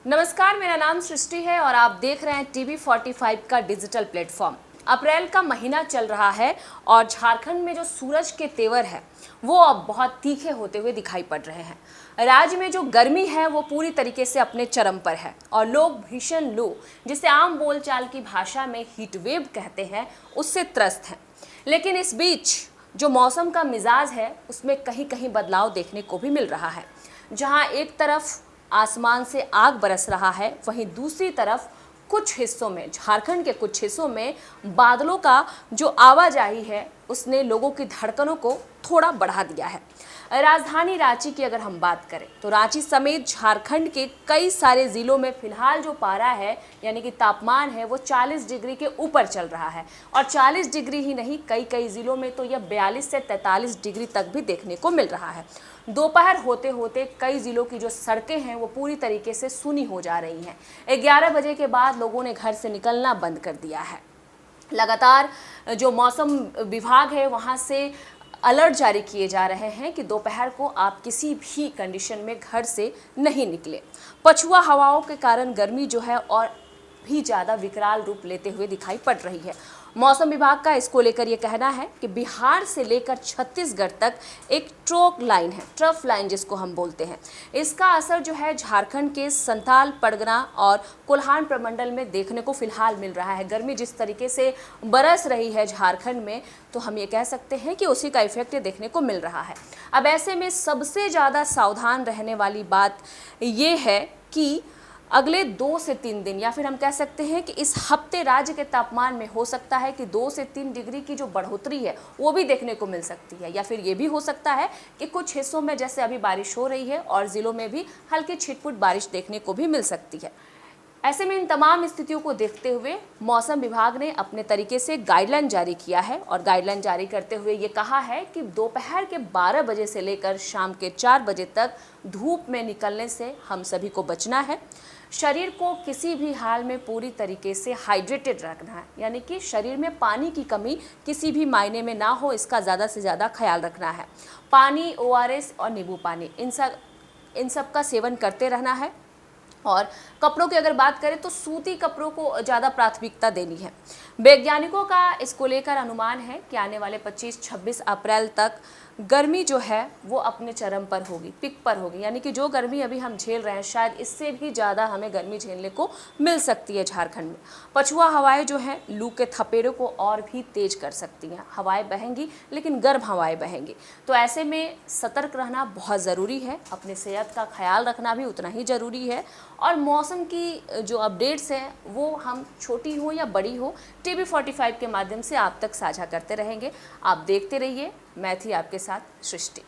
नमस्कार, मेरा नाम सृष्टि है और आप देख रहे हैं टीवी 45 का डिजिटल प्लेटफॉर्म। अप्रैल का महीना चल रहा है और झारखंड में जो सूरज के तेवर है वो अब बहुत तीखे होते हुए दिखाई पड़ रहे हैं। राज्य में जो गर्मी है वो पूरी तरीके से अपने चरम पर है और लोग भीषण लू, जिसे आम बोलचाल की भाषा में हीट वेव कहते हैं, उससे त्रस्त हैं। लेकिन इस बीच जो मौसम का मिजाज है उसमें कहीं कहीं बदलाव देखने को भी मिल रहा है। जहां एक तरफ आसमान से आग बरस रहा है, वहीं दूसरी तरफ कुछ हिस्सों में, झारखंड के कुछ हिस्सों में बादलों का जो आवाजाही है उसने लोगों की धड़कनों को थोड़ा बढ़ा दिया है। राजधानी रांची की अगर हम बात करें तो रांची समेत झारखंड के कई सारे जिलों में फिलहाल जो पारा है यानी कि तापमान है वो 40 डिग्री के ऊपर चल रहा है और 40 डिग्री ही नहीं, कई कई जिलों में तो यह 42 से 43 डिग्री तक भी देखने को मिल रहा है। दोपहर होते होते कई जिलों की जो सड़कें हैं वो पूरी तरीके से सूनी हो जा रही हैं। 11 बजे के बाद लोगों ने घर से निकलना बंद कर दिया है। लगातार जो मौसम विभाग है वहाँ से अलर्ट जारी किए जा रहे हैं कि दोपहर को आप किसी भी कंडीशन में घर से नहीं निकले। पछुआ हवाओं के कारण गर्मी जो है और भी ज़्यादा विकराल रूप लेते हुए दिखाई पड़ रही है। मौसम विभाग का इसको लेकर ये कहना है कि बिहार से लेकर छत्तीसगढ़ तक एक ट्रफ लाइन जिसको हम बोलते हैं, इसका असर जो है झारखंड के संथाल, परगना और कोल्हान प्रमंडल में देखने को फिलहाल मिल रहा है। गर्मी जिस तरीके से बरस रही है झारखंड में, तो हम ये कह सकते हैं कि उसी का इफेक्ट देखने को मिल रहा है। अब ऐसे में सबसे ज़्यादा सावधान रहने वाली बात ये है कि अगले 2 से 3 दिन या फिर हम कह सकते हैं कि इस हफ्ते राज्य के तापमान में हो सकता है कि 2 से 3 डिग्री की जो बढ़ोतरी है वो भी देखने को मिल सकती है, या फिर ये भी हो सकता है कि कुछ हिस्सों में जैसे अभी बारिश हो रही है और ज़िलों में भी हल्की छिटपुट बारिश देखने को भी मिल सकती है। ऐसे में इन तमाम स्थितियों को देखते हुए मौसम विभाग ने अपने तरीके से गाइडलाइन जारी किया है और गाइडलाइन जारी करते हुए ये कहा है कि दोपहर के 12 बजे से लेकर शाम के 4 बजे तक धूप में निकलने से हम सभी को बचना है। शरीर को किसी भी हाल में पूरी तरीके से हाइड्रेटेड रखना है, यानी कि शरीर में पानी की कमी किसी भी मायने में ना हो, इसका ज़्यादा से ज़्यादा ख्याल रखना है। पानी, ORS और नींबू पानी इन सब का सेवन करते रहना है। और कपड़ों की अगर बात करें तो सूती कपड़ों को ज़्यादा प्राथमिकता देनी है। वैज्ञानिकों का इसको लेकर अनुमान है कि आने वाले 25-26 अप्रैल तक गर्मी जो है वो अपने चरम पर होगी, पिक पर होगी, यानी कि जो गर्मी अभी हम झेल रहे हैं शायद इससे भी ज़्यादा हमें गर्मी झेलने को मिल सकती है झारखंड में। पछुआ हवाएं जो हैं लू के थपेड़ों को और भी तेज कर सकती हैं। हवाएं बहेंगी लेकिन गर्म हवाएं बहेंगी, तो ऐसे में सतर्क रहना बहुत ज़रूरी है। अपने सेहत का ख्याल रखना भी उतना ही ज़रूरी है और मौसम की जो अपडेट्स हैं वो हम छोटी हो या बड़ी हो टीवी 45 के माध्यम से आप तक साझा करते रहेंगे। आप देखते रहिए। मैं थी आपके साथ सृष्टि।